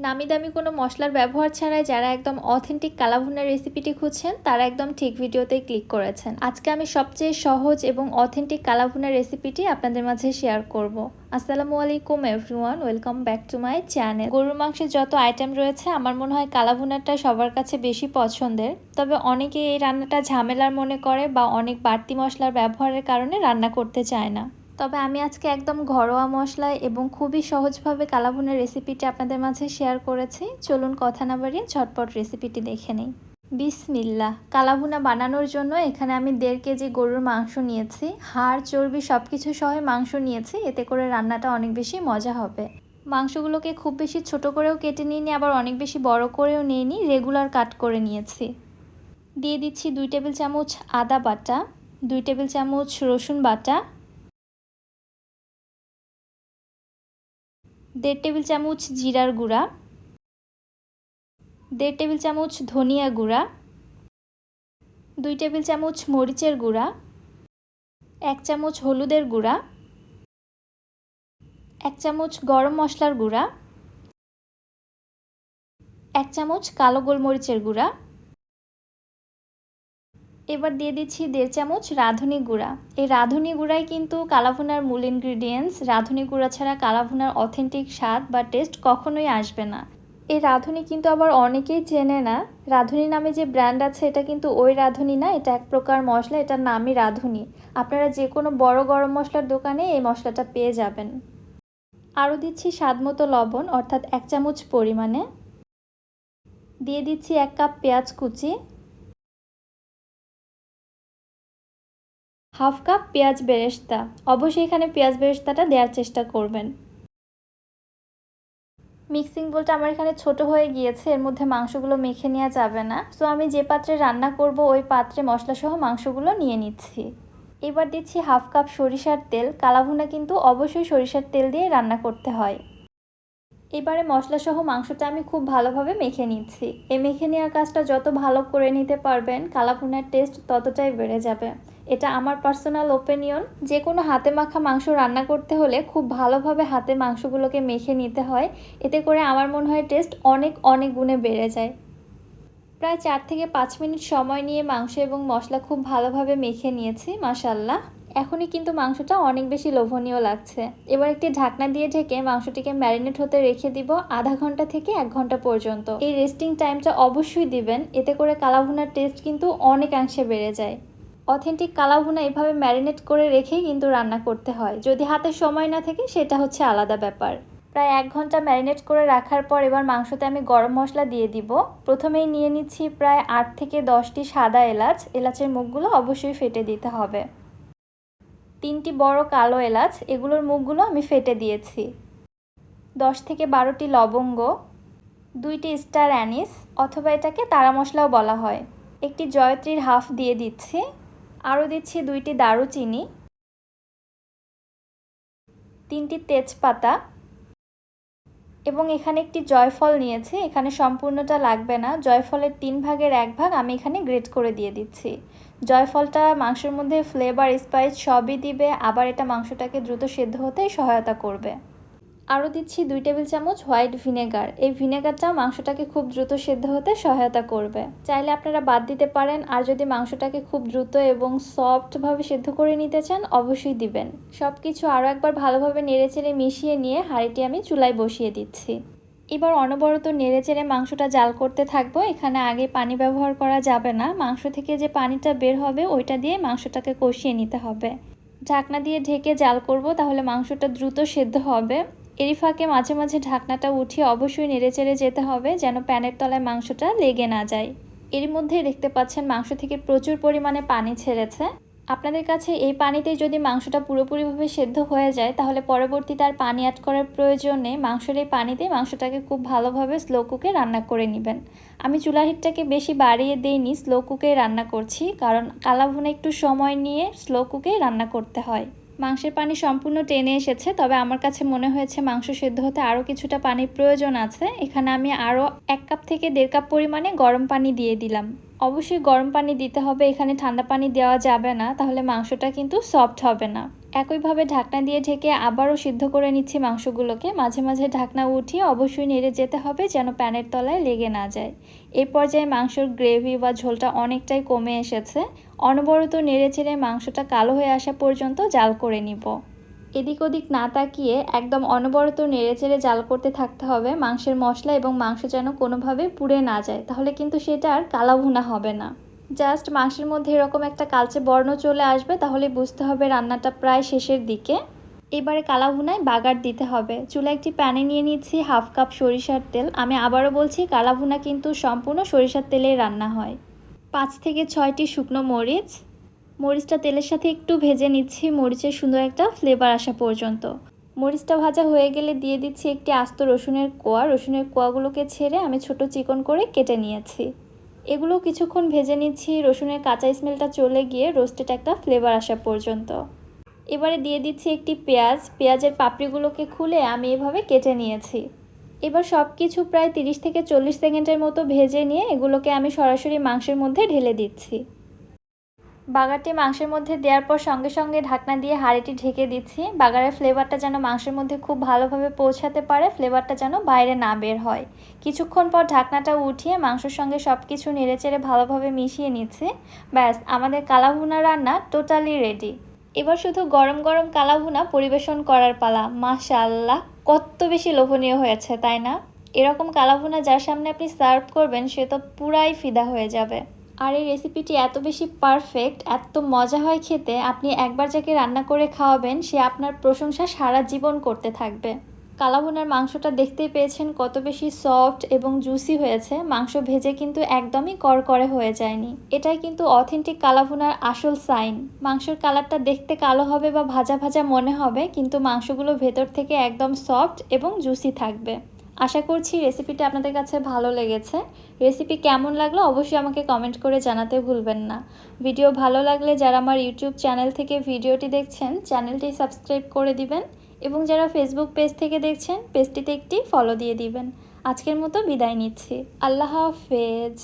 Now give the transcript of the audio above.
নামি দামি কোনো মশলার ব্যবহার ছাড়াই যারা একদম অথেন্টিক কালাভুনার রেসিপিটি খুঁজছেন তারা একদম ঠিক ভিডিওতেই ক্লিক করেছেন। আজকে আমি সবচেয়ে সহজ এবং অথেন্টিক কালাভুনার রেসিপিটি আপনাদের মাঝে শেয়ার করব। আসসালামু আলাইকুম everyone, welcome back to my channel. গরুর মাংসের যত আইটেম রয়েছে আমার মনে হয় কালাভুনাটা সবার কাছে বেশি পছন্দের। তবে অনেকে এই রান্নাটা ঝামেলার মনে করে বা অনেক বাড়তি মশলার ব্যবহারের কারণে রান্না করতে চায় না। তবে আমি আজকে একদম ঘরোয়া মশলায় এবং খুবই সহজভাবে কালাভুনার রেসিপিটি আপনাদের মাঝে শেয়ার করেছি। চলুন কথা না বাড়িয়ে ঝটপট রেসিপিটি দেখে নিই। বিসমিল্লাহ। কালাভুনা বানানোর জন্য এখানে আমি 1.5 কেজি গরুর মাংস নিয়েছি। হাড় চর্বি সব কিছু সহ মাংস নিয়েছি, এতে করে রান্নাটা অনেক বেশি মজা হবে। মাংসগুলোকে খুব বেশি ছোট করেও কেটে নিইনি, আবার অনেক বেশি বড় করেও নিইনি, রেগুলার কাট করে নিয়েছি। দিয়ে দিচ্ছি 2 টেবিল চামচ আদা বাটা, 2 টেবিল চামচ রসুন বাটা, 1.5 টেবিল চামচ জিরার গুঁড়া, 1.5 টেবিল চামচ ধনিয়া গুঁড়া, 2 টেবিল চামচ মরিচের গুঁড়া, 1 চামচ হলুদের গুঁড়া, 1 চামচ গরম মশলার গুঁড়া, 1 চামচ কালো গোলমরিচের গুঁড়া। এবার দিয়ে দিচ্ছি 1.5 চামচ রাঁধুনি গুঁড়া। এই রাঁধুনি গুঁড়াই কিন্তু কালাভুনার মূল ইনগ্রিডিয়েন্টস। রাঁধুনি গুঁড়া ছাড়া কালাভুনার অথেন্টিক স্বাদ বা টেস্ট কখনোই আসবে না। এই রাঁধুনি কিন্তু আবার অনেকেই চেনে না। রাঁধুনি নামে যে ব্র্যান্ড আছে এটা কিন্তু ওই রাঁধুনি না, এটা এক প্রকার মশলা, এটার নামই রাঁধুনি। আপনারা যে কোনো বড় গরম মশলার দোকানে এই মশলাটা পেয়ে যাবেন। আরও দিচ্ছি স্বাদমতো লবণ, অর্থাৎ 1 চামচ পরিমাণে। দিয়ে দিচ্ছি 1 কাপ পেঁয়াজ কুচি, হাফ কাপ পেঁয়াজ বেরেস্তা। অবশ্যই এখানে পেঁয়াজ বেরেস্তাটা দেওয়ার চেষ্টা করবেন। মিক্সিং বোলটা আমার এখানে ছোট হয়ে গিয়েছে, এর মধ্যে মাংসগুলো মেখে নেওয়া যাবে না, সো আমি যে পাত্রে রান্না করব ওই পাত্রে মশলাসহ মাংসগুলো নিয়ে নিচ্ছি। এবার দিচ্ছি হাফ কাপ সরিষার তেল। কালাভুনা কিন্তু অবশ্যই সরিষার তেল দিয়ে রান্না করতে হয়। এবারে মশলাসহ মাংসটা আমি খুব ভালোভাবে মেখে নিচ্ছি। এই মেখে নেওয়ার কাজটা যত ভালো করে নিতে পারবেন কালাভুনার টেস্ট ততটাই বেড়ে যাবে। এটা আমার পার্সোনাল ওপিনিয়ন। যে কোনো হাতে মাখা মাংস রান্না করতে হলে খুব ভালোভাবে হাতে মাংসগুলোকে মেখে নিতে হয়, এতে করে আমার মনে হয় টেস্ট অনেক অনেক গুণে বেড়ে যায়। প্রায় 4 থেকে 5 মিনিট সময় নিয়ে মাংস এবং মশলা খুব ভালোভাবে মেখে নিয়েছি, মাশাআল্লাহ। এখনই কিন্তু মাংসটা অনেক বেশি লোভনীয় লাগছে। এবার একটি ঢাকনা দিয়ে ঢেকে মাংসটিকে ম্যারিনেট হতে রেখে দিব আধা ঘন্টা থেকে 1 ঘন্টা পর্যন্ত। এই রেস্টিং টাইমটা অবশ্যই দিবেন, এতে করে কালাভুনার টেস্ট কিন্তু অনেকাংশে বেড়ে যায়। অথেন্টিক কালাভুনা এভাবে ম্যারিনেট করে রেখেই কিন্তু রান্না করতে হয়। যদি হাতে সময় না থাকে সেটা হচ্ছে আলাদা ব্যাপার। প্রায় 1 ঘন্টা ম্যারিনেট করে রাখার পর এবার মাংসতে আমি গরম মশলা দিয়ে দিব। প্রথমেই নিয়ে নিচ্ছি প্রায় 8 থেকে 10টি সাদা এলাচ। এলাচের মুখগুলো অবশ্যই ফেটে দিতে হবে। 3টি বড় কালো এলাচ, এগুলোর মুখগুলো আমি ফেটে দিয়েছি। 10 থেকে 12টি লবঙ্গ, 2টি স্টার অ্যানিস অথবা এটাকে তারা মশলাও বলা হয়। একটি জয়ত্রীর হাফ দিয়ে দিচ্ছি। আরও দিচ্ছি 2টি দারুচিনি, 3টি তেজপাতা এবং এখানে একটি জয়ফল নিয়েছি। এখানে সম্পূর্ণটা লাগবে না, জয়ফলের 3 ভাগের 1 ভাগ আমি এখানে গ্রেট করে দিয়ে দিচ্ছি। জয়ফলটা মাংসের মধ্যে ফ্লেভার স্পাইস সবই দিবে, আবার এটা মাংসটাকে দ্রুত সেদ্ধ হতে সহায়তা করবে। আরও দিচ্ছি 2 টেবিল চামচ হোয়াইট ভিনেগার। এই ভিনেগারটা মাংসটাকে খুব দ্রুত সেদ্ধ হতে সহায়তা করবে। চাইলে আপনারা বাদ দিতে পারেন, আর যদি মাংসটাকে খুব দ্রুত এবং সফটভাবে সেদ্ধ করে নিতে চান অবশ্যই দিবেন। সব কিছু আরও একবার ভালোভাবে নেড়েচেড়ে মিশিয়ে নিয়ে হাঁড়িটি আমি চুলায় বসিয়ে দিচ্ছি। এবার অনবরত নেড়েচেড়ে মাংসটা জাল করতে থাকবো। এখানে আগে পানি ব্যবহার করা যাবে না, মাংস থেকে যে পানিটা বের হবে ওইটা দিয়ে মাংসটাকে কষিয়ে নিতে হবে। ঢাকনা দিয়ে ঢেকে জাল করব, তাহলে মাংসটা দ্রুত সেদ্ধ হবে। এরই ফাঁকে মাঝে মাঝে ঢাকনাটা উঠিয়ে অবশ্যই নেড়েচেড়ে যেতে হবে, যেন প্যানের তলায় মাংসটা লেগে না যায়। এর মধ্যেই দেখতে পাচ্ছেন মাংস থেকে প্রচুর পরিমাণে পানি ছেড়েছে। আপনাদের কাছে এই পানিতেই যদি মাংসটা পুরোপুরিভাবে সেদ্ধ হয়ে যায় তাহলে পরবর্তীতে আর পানি অ্যাড করার প্রয়োজন নেই। মাংসের এই পানিতেই মাংসটাকে খুব ভালোভাবে স্লো কুকে রান্না করে নেবেন। আমি চুলার হিটটাকে বেশি বাড়িয়ে দিইনি, স্লো কুকেই রান্না করছি, কারণ কালাভুনা একটু সময় নিয়ে স্লো কুকেই রান্না করতে হয়। মাংসের পানি সম্পূর্ণ টেনে এসেছে, তবে আমার কাছে মনে হয়েছে মাংস সেদ্ধ হতে আরও কিছুটা পানির প্রয়োজন আছে। এখানে আমি আরও 1 কাপ থেকে 1.5 কাপ পরিমাণে গরম পানি দিয়ে দিলাম। অবশ্যই গরম পানি দিতে হবে, এখানে ঠান্ডা পানি দেওয়া যাবে না, তাহলে মাংসটা কিন্তু সফট হবে না। একইভাবে ঢাকনা দিয়ে ঢেকে আবারও সিদ্ধ করে নিচ্ছি মাংসগুলোকে। মাঝে মাঝে ঢাকনা উঠিয়ে অবশ্যই নেড়ে যেতে হবে যেন প্যানের তলায় লেগে না যায়। এই পর্যায়ে মাংসর গ্রেভি বা ঝোলটা অনেকটাই কমে এসেছে। অনবরত নেড়ে চেড়ে মাংসটা কালো হয়ে আসা পর্যন্ত জাল করে নিব। এদিক ওদিক না তাকিয়ে একদম অনবরত নেড়েচেড়ে জাল করতে থাকতে হবে। মাংসের মশলা এবং মাংস যেন কোনোভাবে পুড়ে না যায়, তাহলে কিন্তু সেটা আর কালা ভুনা হবে না। জাস্ট মাংসের মধ্যে এরকম একটা কালচে বর্ণ চলে আসবে, তাহলে বুঝতে হবে রান্নাটা প্রায় শেষের দিকে। এবারে কালা ভুনায় বাগার দিতে হবে। চুলা একটি প্যানে নিয়ে নিচ্ছি হাফ কাপ সরিষার তেল। আমি আবারও বলছি, কালা ভুনা কিন্তু সম্পূর্ণ সরিষার তেলেই রান্না হয়। 5 থেকে 6টি শুকনো মরিচ, মরিচটা তেলের সাথে একটু ভেজে নিচ্ছি মরিচের সুন্দর একটা ফ্লেভার আসা পর্যন্ত। মরিচটা ভাজা হয়ে গেলে দিয়ে দিচ্ছি একটি আস্ত রসুনের কোয়া। রসুনের কোয়াগুলোকে ছেড়ে আমি ছোট চিকন করে কেটে নিয়েছি। এগুলো কিছুক্ষণ ভেজে নিচ্ছি রসুনের কাঁচা স্মেলটা চলে গিয়ে রোস্টেড একটা ফ্লেভার আসা পর্যন্ত। এবারে দিয়ে দিচ্ছি একটি পেঁয়াজ। পেঁয়াজের পাপড়িগুলোকে খুলে আমি এভাবে কেটে নিয়েছি। এবার সব কিছু প্রায় 30 থেকে 40 সেকেন্ডের মতো ভেজে নিয়ে এগুলোকে আমি সরাসরি মাংসের মধ্যে ঢেলে দিচ্ছি। বাগারটি মাংসের মধ্যে দেওয়ার পর সঙ্গে সঙ্গে ঢাকনা দিয়ে হাঁড়িটি ঢেকে দিচ্ছি। বাগারের ফ্লেভারটা যেন মাংসের মধ্যে খুব ভালোভাবে পৌঁছাতে পারে, ফ্লেভারটা যেন বাইরে না বের হয়। কিছুক্ষণ পর ঢাকনাটা উঠিয়ে মাংসের সঙ্গে সব কিছু নেড়েচেড়ে ভালোভাবে মিশিয়ে নিচ্ছি। ব্যাস, আমাদের কালা ভুনা রান্না টোটালি রেডি। এবার শুধু গরম গরম কালা ভুনা পরিবেশন করার পালা। মাশাআল্লাহ, কত বেশি লোভনীয় হয়েছে তাই না? এরকম কালা ভুনা যার সামনে আপনি সার্ভ করবেন সে তো পুরাই ফিদা হয়ে যাবে। আর এই রেসিপিটি এত বেশি পারফেক্ট, এত মজা হয় খেতে, আপনি একবার যাকে রান্না করে খাওয়াবেন সে আপনার প্রশংসা সারা জীবন করতে থাকবে। কালা ভুনার মাংসটা দেখতেই পেয়েছেন কত বেশি সফট এবং জুসি হয়েছে। মাংস ভেজে কিন্তু একদমই করকরে হয়ে যায়নি। এটাই কিন্তু অথেন্টিক কালা ভুনার আসল সাইন। মাংসের কালারটা দেখতে কালো হবে বা ভাজা ভাজা মনে হবে, কিন্তু মাংসগুলো ভেতর থেকে একদম সফট এবং জুসি থাকবে। আশা করছি রেসিপিটা আপনাদের কাছে ভালো লেগেছে। রেসিপি কেমন লাগলো অবশ্যই আমাকে কমেন্ট করে জানাতে ভুলবেন না। ভিডিও ভালো লাগলে যারা আমার ইউটিউব চ্যানেল থেকে ভিডিওটি দেখছেন চ্যানেলটি সাবস্ক্রাইব করে দিবেন, এবং যারা ফেসবুক পেজ থেকে দেখছেন পেজটিতে একটি ফলো দিয়ে দিবেন। আজকের মতো বিদায় নিচ্ছি। আল্লাহ হাফেজ।